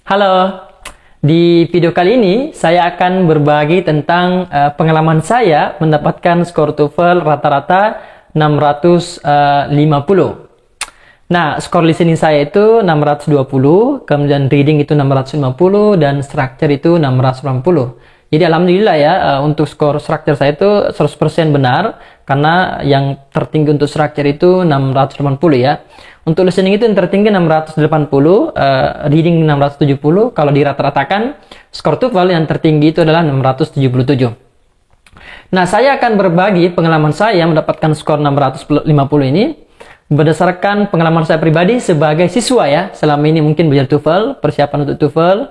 Halo, di video kali ini saya akan berbagi tentang pengalaman saya mendapatkan skor TOEFL rata-rata 650. Nah, skor listening saya itu 620, kemudian reading itu 650, dan structure itu 680. Jadi alhamdulillah ya, untuk skor structure saya itu 100% benar, karena yang tertinggi untuk structure itu 680 ya. Untuk listening itu yang tertinggi 680, reading 670, kalau dirata-ratakan, skor TOEFL yang tertinggi itu adalah 677. Nah, saya akan berbagi pengalaman saya mendapatkan skor 650 ini, berdasarkan pengalaman saya pribadi sebagai siswa ya, selama ini mungkin belajar TOEFL, persiapan untuk TOEFL,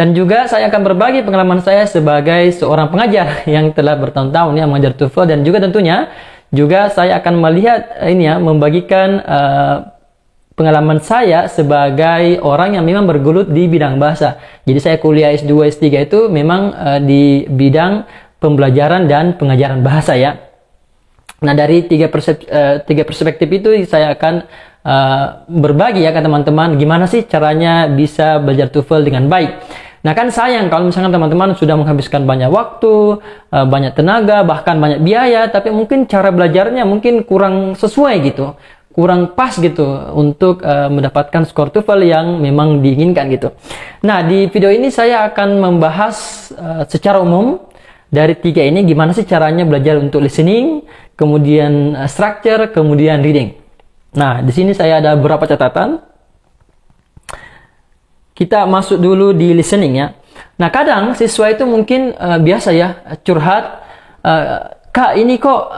dan juga saya akan berbagi pengalaman saya sebagai seorang pengajar yang telah bertahun-tahun ya mengajar TOEFL, dan juga tentunya juga saya akan melihat ini ya, membagikan pengalaman saya sebagai orang yang memang bergelut di bidang bahasa. Jadi saya kuliah S2, S3 itu memang di bidang pembelajaran dan pengajaran bahasa ya. Nah, dari tiga perspektif itu saya akan berbagi ya ke teman-teman gimana sih caranya bisa belajar TOEFL dengan baik. Nah, kan sayang kalau misalkan teman-teman sudah menghabiskan banyak waktu, banyak tenaga, bahkan banyak biaya, tapi mungkin cara belajarnya mungkin kurang sesuai gitu, kurang pas gitu untuk mendapatkan skor TOEFL yang memang diinginkan gitu. Nah, di video ini saya akan membahas secara umum dari tiga ini gimana sih caranya belajar untuk listening, kemudian structure, kemudian reading. Nah, di sini saya ada beberapa catatan. Kita masuk dulu di listening ya. Nah, kadang siswa itu mungkin biasa ya curhat, Kak, ini kok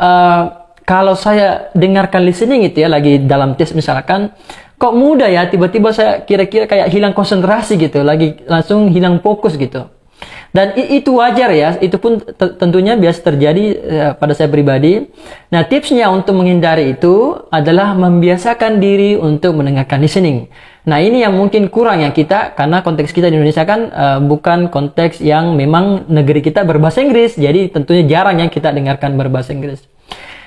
kalau saya dengarkan listening itu ya, lagi dalam tes misalkan, kok mudah ya, tiba-tiba saya kira-kira kayak hilang konsentrasi gitu, lagi langsung hilang fokus gitu. Dan itu wajar ya, itu pun tentunya biasa terjadi pada saya pribadi. Nah, tipsnya untuk menghindari itu adalah membiasakan diri untuk mendengarkan listening. Nah, ini yang mungkin kurang ya kita, karena konteks kita di Indonesia kan bukan konteks yang memang negeri kita berbahasa Inggris, jadi tentunya jarang yang kita dengarkan berbahasa Inggris.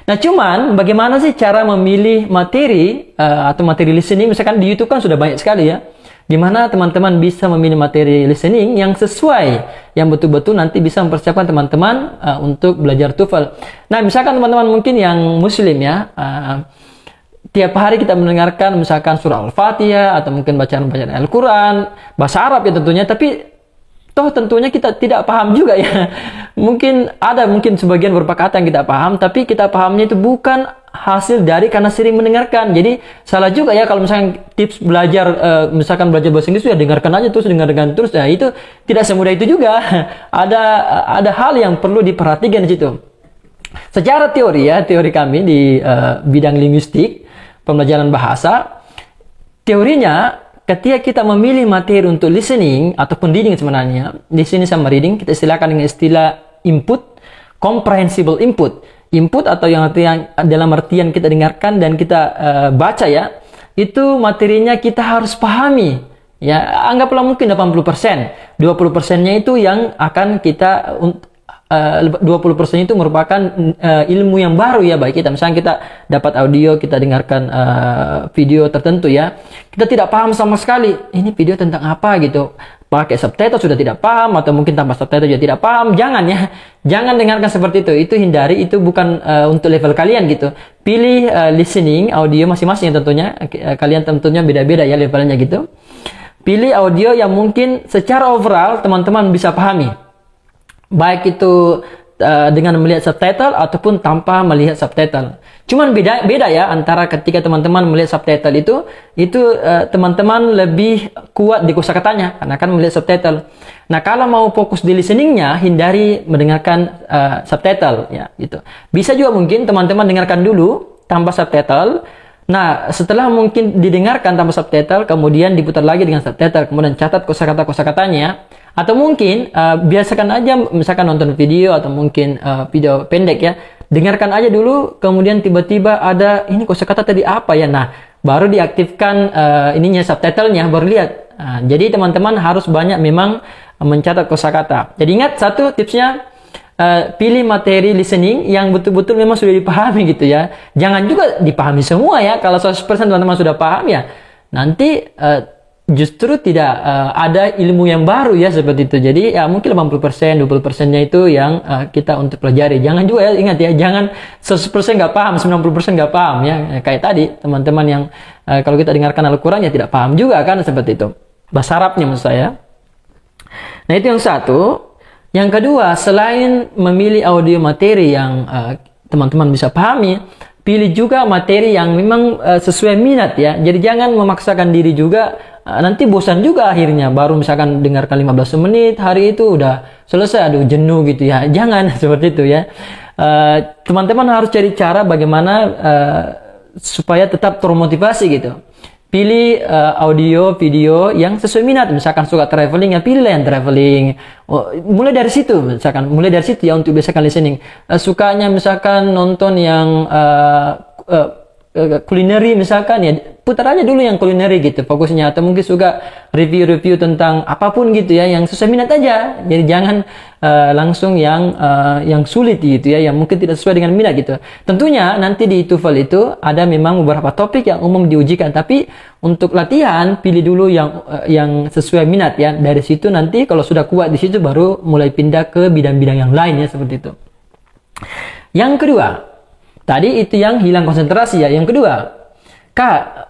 Nah, cuman bagaimana sih cara memilih materi atau materi listening? Misalkan di YouTube kan sudah banyak sekali ya. Gimana teman-teman bisa memilih materi listening yang sesuai, yang betul-betul nanti bisa mempersiapkan teman-teman untuk belajar TOEFL. Nah, misalkan teman-teman mungkin yang muslim ya, tiap hari kita mendengarkan misalkan surah Al-Fatihah atau mungkin bacaan-bacaan Al-Quran, bahasa Arab ya tentunya, tapi toh tentunya kita tidak paham juga ya. Mungkin sebagian beberapa kata yang kita paham, tapi kita pahamnya itu bukan hasil dari karena sering mendengarkan. Jadi salah juga ya kalau misalnya tips belajar, misalkan belajar bahasa Inggris ya dengarkan aja terus, dengarkan terus. Nah, itu tidak semudah itu juga. Ada hal yang perlu diperhatikan di situ. Secara teori ya, teori kami di bidang linguistik, pembelajaran bahasa, teorinya ketika kita memilih materi untuk listening ataupun reading sebenarnya, listening sama reading kita istilahkan dengan istilah input, comprehensible input. Input atau yang dalam artian kita dengarkan dan kita baca ya, itu materinya kita harus pahami. Ya, anggaplah mungkin 80%. 20%-nya itu yang akan kita 20% itu merupakan ilmu yang baru ya bagi kita. Misalnya kita dapat audio, kita dengarkan video tertentu ya, kita tidak paham sama sekali ini video tentang apa gitu, pakai subtitle sudah tidak paham, atau mungkin tanpa subtitle juga tidak paham. Jangan ya, jangan dengarkan seperti itu hindari, itu bukan untuk level kalian gitu. Pilih listening audio masing-masing tentunya, kalian tentunya beda-beda ya levelnya gitu. Pilih audio yang mungkin secara overall teman-teman bisa pahami, baik itu dengan melihat subtitle ataupun tanpa melihat subtitle. Cuman beda ya antara ketika teman-teman melihat subtitle itu teman-teman lebih kuat di kosakatanya karena kan melihat subtitle. Nah, kalau mau fokus di listeningnya, hindari mendengarkan subtitle ya gitu. Bisa juga mungkin teman-teman dengarkan dulu tanpa subtitle. Nah, setelah mungkin didengarkan tanpa subtitle, kemudian diputar lagi dengan subtitle, kemudian catat kosakata-kosakatanya. Atau mungkin biasakan aja misalkan nonton video atau mungkin video pendek ya, dengarkan aja dulu, kemudian tiba-tiba ada ini kosakata tadi apa ya, nah baru diaktifkan ininya subtitlenya, baru lihat. Nah, jadi teman-teman harus banyak memang mencatat kosakata. Jadi ingat satu tipsnya, pilih materi listening yang betul-betul memang sudah dipahami gitu ya. Jangan juga dipahami semua ya. Kalau 100% teman-teman sudah paham ya, nanti justru tidak ada ilmu yang baru ya seperti itu. Jadi ya mungkin 80%, 20%-nya itu yang kita untuk pelajari. Jangan juga ya, ingat ya, jangan 100% nggak paham, 90% nggak paham ya. Kayak tadi teman-teman yang kalau kita dengarkan Al-Quran ya tidak paham juga kan seperti itu. Bahasa Arabnya maksud saya. Nah itu yang satu. Yang kedua, selain memilih audio materi yang teman-teman bisa pahami, pilih juga materi yang memang sesuai minat ya. Jadi jangan memaksakan diri juga, nanti bosan juga akhirnya. Baru misalkan dengarkan 15 menit, hari itu udah selesai, aduh jenuh gitu ya. Jangan seperti itu ya. Teman-teman harus cari cara bagaimana supaya tetap termotivasi gitu. Pilih audio, video yang sesuai minat. Misalkan suka traveling, ya pilih yang traveling. Mulai dari situ, misalkan. Mulai dari situ ya untuk biasakan listening. Sukanya misalkan nonton yang kulineri misalkan ya, putar aja dulu yang kulineri gitu fokusnya. Atau mungkin suka review-review tentang apapun gitu ya, yang sesuai minat aja. Jadi jangan langsung yang sulit gitu ya, yang mungkin tidak sesuai dengan minat gitu. Tentunya nanti di TOEFL itu ada memang beberapa topik yang umum diujikan, tapi untuk latihan pilih dulu yang sesuai minat ya. Dari situ nanti kalau sudah kuat di situ baru mulai pindah ke bidang-bidang yang lain ya, seperti itu. Yang kedua, tadi itu yang hilang konsentrasi ya. Yang kedua, Kak,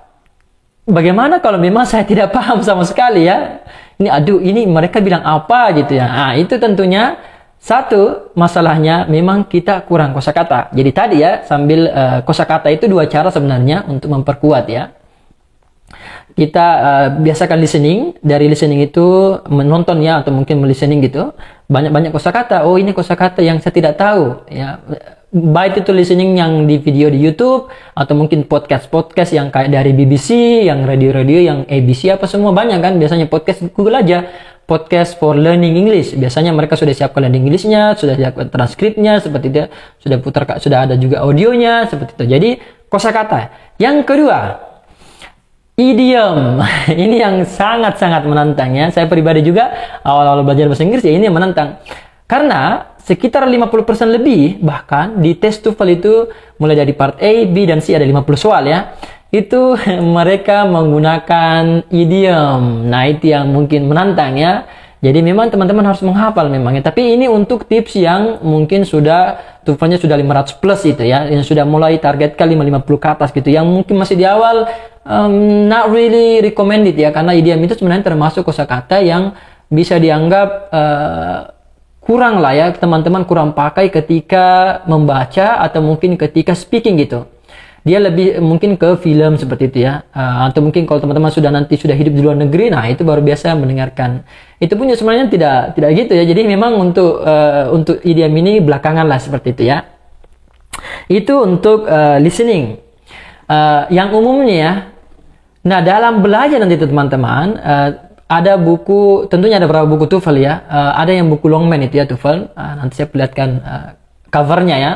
bagaimana kalau memang saya tidak paham sama sekali ya? Ini mereka bilang apa gitu ya. Nah, itu tentunya satu masalahnya memang kita kurang kosakata. Jadi tadi ya, sambil kosakata itu dua cara sebenarnya untuk memperkuat ya. Kita biasakan listening. Dari listening itu menonton ya, atau mungkin listening gitu. Banyak-banyak kosakata. Oh, ini kosakata yang saya tidak tahu ya. Baik itu listening yang di video di YouTube, atau mungkin podcast yang kayak dari BBC, yang radio-radio, yang ABC apa semua banyak kan. Biasanya podcast Google aja, podcast for learning English. Biasanya mereka sudah siapkan learning English-nya, sudah siapkan transkripnya seperti itu, sudah ada juga audionya seperti itu. Jadi kosakata. Yang kedua, idiom. Ini yang sangat-sangat menantang ya. Saya pribadi juga awal-awal belajar bahasa Inggris ya, ini yang menantang. Karena sekitar 50% lebih bahkan di tes TOEFL itu, mulai dari part A, B, dan C ada 50 soal ya. Itu mereka menggunakan idiom. Nah, itu yang mungkin menantang ya. Jadi memang teman-teman harus menghafal memangnya. Tapi ini untuk tips yang mungkin sudah TOEFL-nya sudah 500 plus itu ya. Yang sudah mulai targetkan 550 ke atas gitu. Yang mungkin masih di awal not really recommended ya. Karena idiom itu sebenarnya termasuk kosakata yang bisa dianggap kurang lah ya, teman-teman kurang pakai ketika membaca atau mungkin ketika speaking gitu. Dia lebih mungkin ke film seperti itu ya, atau mungkin kalau teman-teman sudah hidup di luar negeri, nah itu baru biasa mendengarkan. Itu pun sebenarnya tidak gitu ya. Jadi memang untuk idiom ini belakangan lah seperti itu ya. Itu untuk listening. Yang umumnya ya. Nah, dalam belajar nanti teman-teman, ada buku, tentunya ada beberapa buku TOEFL ya. Ada yang buku Longman itu ya TOEFL. Nanti saya perlihatkan covernya ya.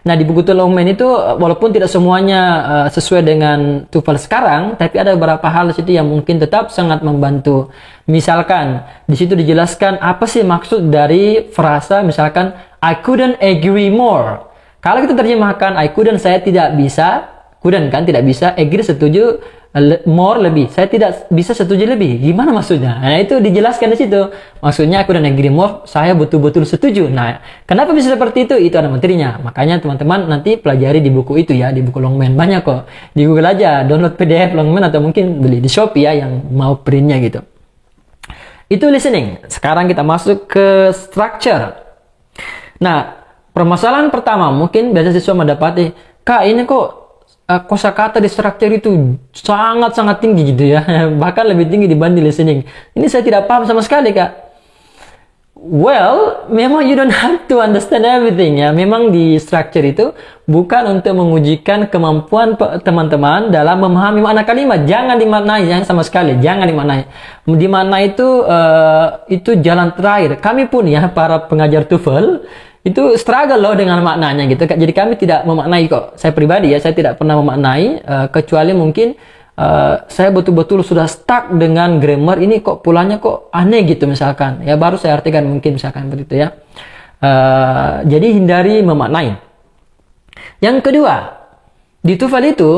Nah, di buku Longman itu walaupun tidak semuanya sesuai dengan TOEFL sekarang, tapi ada beberapa hal di situ yang mungkin tetap sangat membantu. Misalkan di situ dijelaskan apa sih maksud dari frasa misalkan I couldn't agree more. Kalau kita terjemahkan I couldn't, saya tidak bisa, couldn't kan tidak bisa, agree setuju, more lebih, saya tidak bisa setuju lebih. Gimana maksudnya? Nah, itu dijelaskan di situ. Maksudnya aku dan agree more, saya betul-betul setuju. Nah, kenapa bisa seperti itu? Itu ada materinya. Makanya teman-teman nanti pelajari di buku itu ya, di buku Longman. Banyak kok. Di Google aja, download PDF Longman atau mungkin beli di Shopee ya yang mau printnya gitu. Itu listening. Sekarang kita masuk ke structure. Nah, permasalahan pertama mungkin biasa siswa mendapati, Kak, ini kok kosakata di structure itu sangat-sangat tinggi gitu ya. Bahkan lebih tinggi dibanding listening. Ini saya tidak paham sama sekali, Kak. Well, memang you don't have to understand everything ya. Memang di structure itu bukan untuk mengujikan kemampuan teman-teman dalam memahami makna kalimat. Jangan dimaknai ya, sama sekali. Jangan dimaknai. Dimaknai itu jalan terakhir. Kami pun ya, para pengajar TOEFL, itu struggle loh dengan maknanya gitu. Jadi kami tidak memaknai kok. Saya pribadi ya, saya tidak pernah memaknai, kecuali mungkin saya betul-betul sudah stuck dengan grammar ini, kok pulangnya kok aneh gitu misalkan. Ya baru saya artikan mungkin misalkan begitu ya. Jadi hindari memaknai. Yang kedua, di TOEFL itu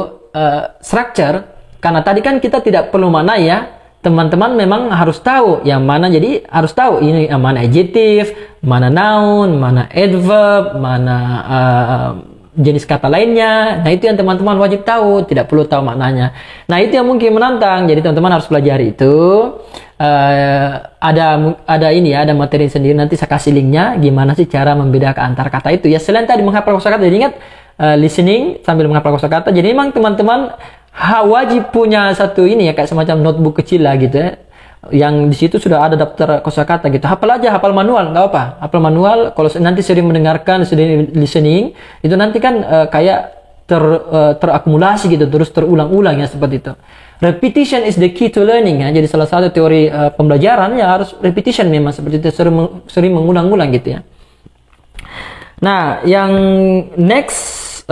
structure, karena tadi kan kita tidak perlu maknai ya. teman-teman memang harus tahu yang mana, jadi harus tahu ini mana adjective, mana noun, mana adverb, mana jenis kata lainnya. Nah, itu yang teman-teman wajib tahu, tidak perlu tahu maknanya. Nah, itu yang mungkin menantang. Jadi teman-teman harus pelajari itu. Ada ini ya, ada materi sendiri, nanti saya kasih linknya gimana sih cara membedakan antar kata itu ya. Selain tadi menghafal kosakata, jadi ingat listening sambil menghafal kosakata. Jadi memang teman-teman wajib punya satu ini ya, kayak semacam notebook kecil lah gitu ya, yang di situ sudah ada daftar kosakata gitu. Hafal aja, hafal manual nggak apa, hafal manual. Kalau nanti sering mendengarkan, sering listening, itu nanti kan kayak terakumulasi gitu, terus terulang-ulang ya, seperti itu. Repetition is the key to learning ya. Jadi salah satu teori pembelajaran ya harus repetition, memang seperti itu, sering mengulang-ulang gitu ya. Nah, yang next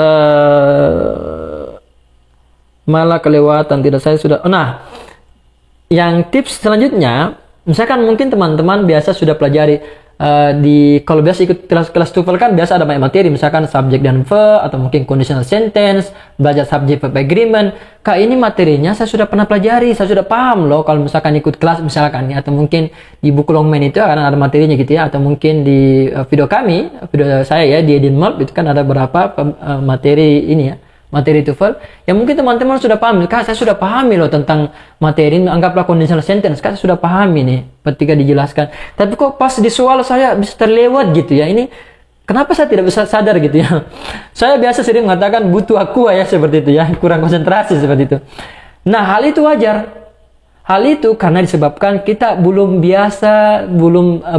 malah kelewatan, tidak, saya sudah. Nah, yang tips selanjutnya, misalkan mungkin teman-teman biasa sudah pelajari kalau biasa ikut kelas TOEFL kan biasa ada banyak materi, misalkan subject dan verb, atau mungkin conditional sentence, belajar subject verb agreement. Kak, ini materinya saya sudah pernah pelajari, saya sudah paham loh. Kalau misalkan ikut kelas misalkan ya, atau mungkin di buku Longman itu akan ada materinya gitu ya, atau mungkin di video saya ya di Edinburgh itu kan ada beberapa materi ini ya, materi TOEFL yang mungkin teman-teman sudah paham. Kak, saya sudah pahami loh tentang materi, anggaplah conditional sentence, Kak, saya sudah pahami nih ketika dijelaskan, tapi kok pas di soal saya bisa terlewat gitu ya, ini kenapa saya tidak bisa sadar gitu ya. Saya biasa sering mengatakan butuh aqua ya, seperti itu ya, kurang konsentrasi seperti itu. Nah, hal itu wajar. Hal itu karena disebabkan kita belum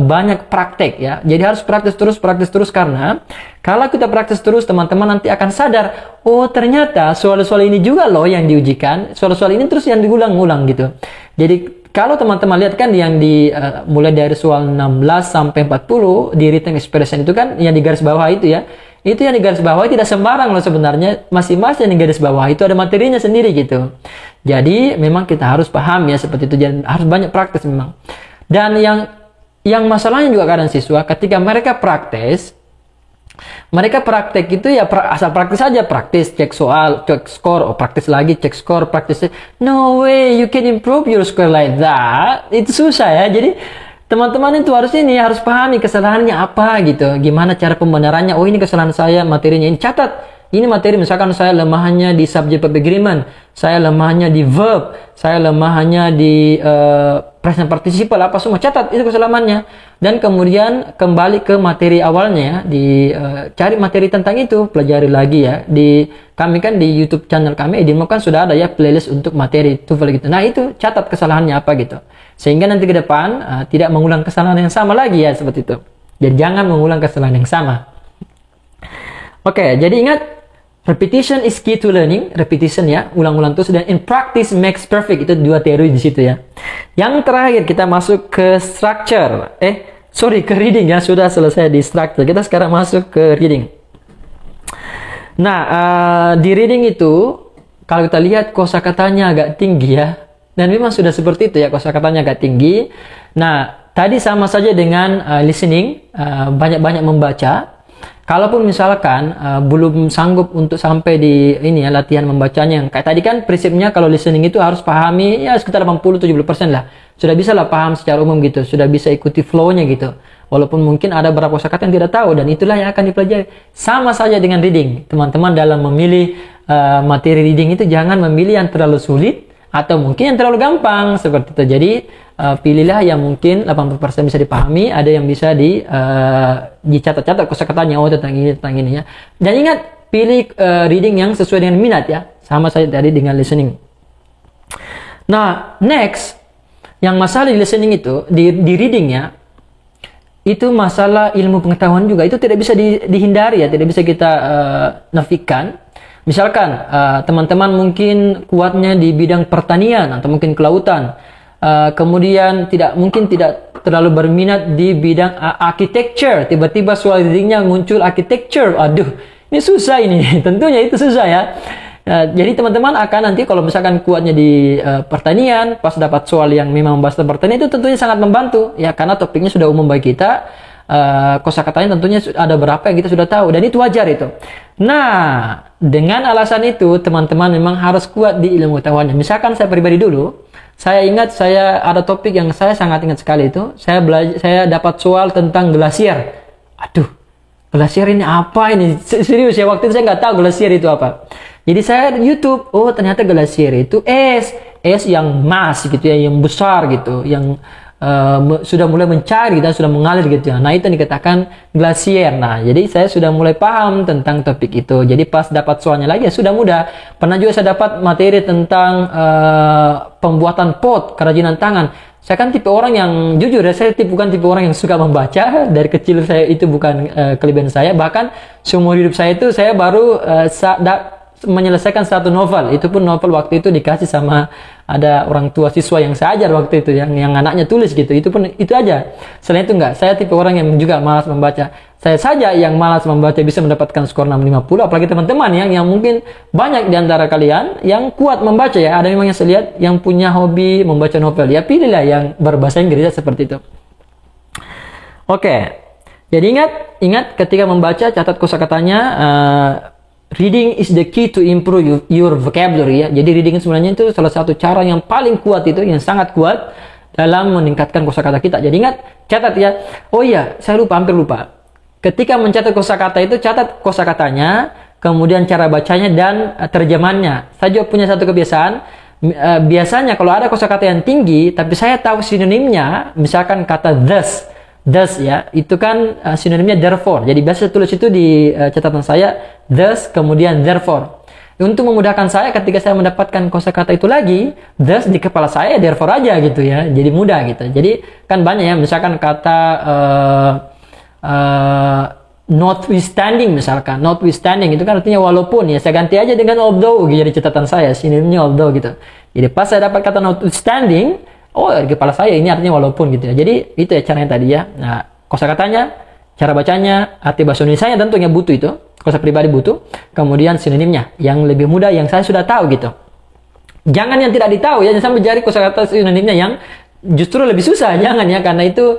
banyak praktek ya. Jadi harus praktis terus, karena kalau kita praktis terus, teman-teman nanti akan sadar, oh ternyata soal-soal ini juga loh yang diujikan, soal-soal ini terus yang diulang-ulang gitu. Jadi kalau teman-teman lihat kan yang mulai dari soal 16 sampai 40 di written expression itu kan yang di garis bawah itu ya. Itu yang di garis bawah tidak sembarang loh sebenarnya. Masing-masing yang di garis bawah itu ada materinya sendiri gitu. Jadi memang kita harus paham ya seperti itu. Jadi harus banyak praktis memang. Dan yang masalahnya juga kadang siswa ketika mereka praktek itu ya asal praktis saja, praktis cek soal, cek skor, praktis lagi cek skor, praktis. No way you can improve your score like that. Itu susah ya. Jadi teman-teman itu harus pahami kesalahannya apa gitu. Gimana cara pembenarannya? Oh, ini kesalahan saya, materinya ini. Catat. Ini materi, misalkan saya lemahnya di subject verb agreement, saya lemahnya di verb, saya lemahnya di present participle, apa semua. Catat itu kesalahannya. Dan kemudian kembali ke materi awalnya, cari materi tentang itu, pelajari lagi ya. Kami kan di YouTube channel kami, Edinmo kan sudah ada ya playlist untuk materi TOEFL gitu. Nah, itu catat kesalahannya apa gitu. Sehingga nanti ke depan tidak mengulang kesalahan yang sama lagi ya, seperti itu. Jadi jangan mengulang kesalahan yang sama. Oke, jadi ingat, repetition is key to learning. Repetition ya, ulang-ulang terus, dan in practice makes perfect. Itu dua teori di situ ya. Yang terakhir kita masuk ke structure. Ke reading ya. Sudah selesai di structure. Kita sekarang masuk ke reading. Nah, di reading itu kalau kita lihat kosakatanya agak tinggi ya. Dan memang sudah seperti itu ya, kosakatanya agak tinggi. Nah, tadi sama saja dengan listening, banyak-banyak membaca. Kalaupun misalkan belum sanggup untuk sampai di ini ya, latihan membacanya, yang kayak tadi kan prinsipnya kalau listening itu harus pahami ya sekitar 80-70% lah. Sudah bisa lah paham secara umum gitu, sudah bisa ikuti flow-nya gitu. Walaupun mungkin ada beberapa kosakata yang tidak tahu, dan itulah yang akan dipelajari. Sama saja dengan reading. Teman-teman dalam memilih materi reading itu jangan memilih yang terlalu sulit atau mungkin yang terlalu gampang seperti itu. Jadi pilihlah yang mungkin 80% bisa dipahami, ada yang bisa dicatat-catat kosakatanya, oh tentang ini ya. Dan ingat, pilih reading yang sesuai dengan minat ya. Sama saja tadi dengan listening. Nah, next, yang masalah di listening itu, di reading ya, itu masalah ilmu pengetahuan juga. Itu tidak bisa dihindari ya, tidak bisa kita nafikan. Misalkan teman-teman mungkin kuatnya di bidang pertanian atau mungkin kelautan, kemudian tidak terlalu berminat di bidang architecture, tiba-tiba soal readingnya muncul architecture, aduh ini susah ini. Tentunya itu susah ya. Jadi teman-teman akan nanti kalau misalkan kuatnya di pertanian, pas dapat soal yang memang membahas tentang pertanian, itu tentunya sangat membantu ya, karena topiknya sudah umum bagi kita. Kosakatanya tentunya ada berapa yang kita sudah tahu, dan itu wajar itu. Nah, dengan alasan itu teman-teman memang harus kuat di ilmu pengetahuannya. Misalkan saya pribadi dulu, Saya ingat saya ada topik yang saya sangat ingat sekali itu. Saya dapat soal tentang glasier. Aduh, glasier ini apa ini? Serius ya, waktu itu saya nggak tahu glasier itu apa. Jadi saya YouTube, oh ternyata glasier itu es yang mas gitu ya, yang besar gitu, yang sudah mulai mencair, kita sudah mengalir gitu ya. Nah itu yang dikatakan glasier. Nah jadi saya sudah mulai paham tentang topik itu. Jadi pas dapat soalnya lagi ya sudah mudah. Pernah juga saya dapat materi tentang pembuatan pot, kerajinan tangan. Saya kan tipe orang yang jujur ya, saya bukan tipe orang yang suka membaca. Dari kecil saya itu bukan kelebihan saya. Bahkan seumur hidup saya itu saya baru menyelesaikan satu novel. Itu pun novel waktu itu dikasih sama ada orang tua siswa yang saya ajar waktu itu, yang anaknya tulis gitu. Itu pun itu aja. Selain itu enggak. Saya tipe orang yang juga malas membaca. Saya saja yang malas membaca bisa mendapatkan skor 650, apalagi teman-teman yang mungkin banyak di antara kalian yang kuat membaca ya. Ada memang yang saya lihat yang punya hobi membaca novel. Ya pilihlah yang berbahasa Inggris seperti itu. Oke. Jadi ingat ketika membaca catat kosakatanya. Reading is the key to improve your vocabulary ya. Jadi reading sebenarnya itu salah satu cara yang paling kuat itu, yang sangat kuat dalam meningkatkan kosakata kita. Jadi ingat, catat ya. Oh iya, saya hampir lupa. Ketika mencatat kosakata itu catat kosakatanya, kemudian cara bacanya dan terjemahannya. Saya juga punya satu kebiasaan. Biasanya kalau ada kosakata yang tinggi, tapi saya tahu sinonimnya, misalkan kata thus ya, itu kan sinonimnya therefore. Jadi biasa tulis itu di catatan saya thus kemudian therefore. Untuk memudahkan saya ketika saya mendapatkan kosakata itu lagi, thus di kepala saya therefore aja gitu ya. Jadi mudah gitu. Jadi kan banyak ya, misalkan kata notwithstanding misalkan. Notwithstanding itu kan artinya walaupun ya. Saya ganti aja dengan although gitu, jadi catatan saya sinonimnya although gitu. Jadi pas saya dapat kata notwithstanding, oh di kepala saya ini artinya walaupun gitu ya. Jadi itu ya caranya tadi ya. Nah kosakatanya, cara bacanya, arti bahasa Indonesia tentunya butuh itu. Kosa pribadi butuh. Kemudian sinonimnya yang lebih mudah yang saya sudah tahu gitu. Jangan yang tidak ditahu ya. Jangan sampai cari kosakata sinonimnya yang justru lebih susah. Jangan ya. Karena itu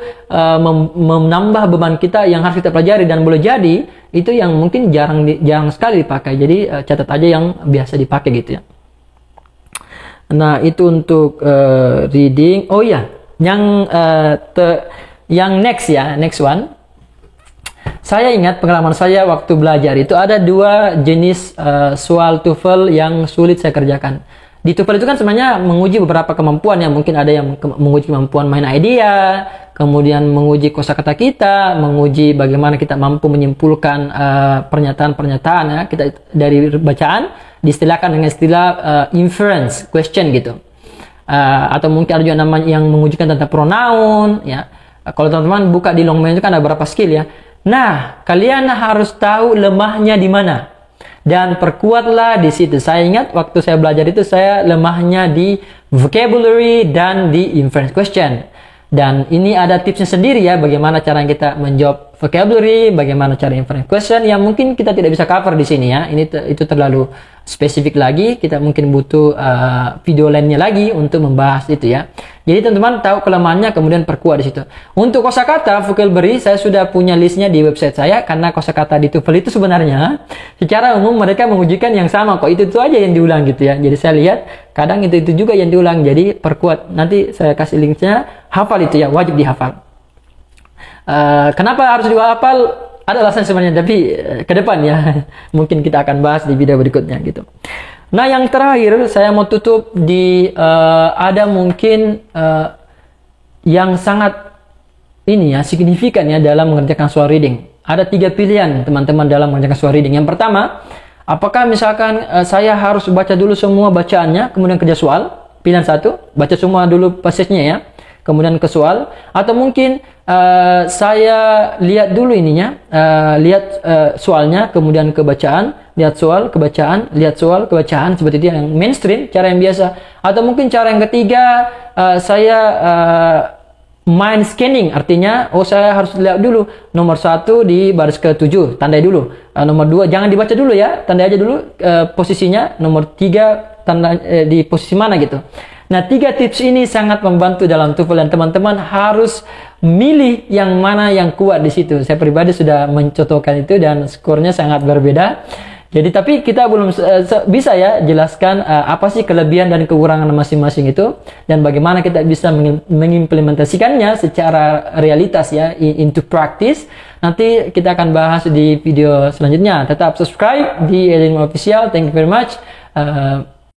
menambah beban kita yang harus kita pelajari. Dan boleh jadi itu yang mungkin jarang sekali dipakai. Jadi catat aja yang biasa dipakai gitu ya. Nah itu untuk reading. Oh iya, yang next ya, next one. Saya ingat pengalaman saya waktu belajar itu ada dua jenis soal TOEFL yang sulit saya kerjakan. Di TOEFL itu kan sebenarnya menguji beberapa kemampuan ya. Mungkin ada yang menguji kemampuan main idea, kemudian menguji kosakata kita, menguji bagaimana kita mampu menyimpulkan pernyataan-pernyataan ya kita dari bacaan, diistilahkan dengan istilah inference question gitu. Atau mungkin ada juga namanya yang mengujikan tentang pronoun ya. Kalau teman-teman buka di Longman itu kan ada beberapa skill ya. Nah, kalian harus tahu lemahnya di mana dan perkuatlah di situ. Saya ingat waktu saya belajar itu saya lemahnya di vocabulary dan di inference question. Dan ini ada tipsnya sendiri ya, bagaimana cara kita menjawab vocabulary, bagaimana cara inference question yang mungkin kita tidak bisa cover di sini ya. Itu terlalu spesifik lagi, kita mungkin butuh video lainnya lagi untuk membahas itu ya. Jadi teman-teman tahu kelemahannya kemudian perkuat di situ. Untuk kosakata vocabulary saya sudah punya listnya di website saya, karena kosakata di TOEFL itu sebenarnya secara umum mereka mengujikan yang sama kok, itu aja yang diulang gitu ya. Jadi saya lihat kadang itu juga yang diulang, jadi perkuat. Nanti saya kasih linknya, hafal itu ya, wajib dihafal. Kenapa harus dihafal? Ada alasan sebenarnya, tapi ke depan ya mungkin kita akan bahas di video berikutnya gitu. Nah yang terakhir saya mau tutup di ada mungkin yang sangat ini ya signifikan ya dalam mengerjakan soal reading. Ada 3 pilihan teman-teman dalam mengerjakan soal reading. Yang pertama, apakah misalkan saya harus baca dulu semua bacaannya kemudian kerja soal? Pilihan 1, baca semua dulu passage-nya ya, kemudian ke soal. Atau mungkin saya lihat dulu ininya, lihat soalnya kemudian ke bacaan, lihat soal ke bacaan, lihat soal ke bacaan, seperti itu yang mainstream, cara yang biasa. Atau mungkin cara yang ketiga, saya mind scanning, artinya saya harus lihat dulu nomor 1 di baris ke-7, tandai dulu. Nomor 2 jangan dibaca dulu ya, tandai aja dulu posisinya. Nomor 3 tanda di posisi mana gitu. Nah 3 tips ini sangat membantu dalam TOEFL dan teman-teman harus milih yang mana yang kuat di situ. Saya pribadi sudah mencontohkan itu dan skornya sangat berbeda. Jadi tapi kita belum bisa ya jelaskan apa sih kelebihan dan kekurangan masing-masing itu dan bagaimana kita bisa mengimplementasikannya secara realitas ya into practice. Nanti kita akan bahas di video selanjutnya. Tetap subscribe di Edin Official. Thank you very much.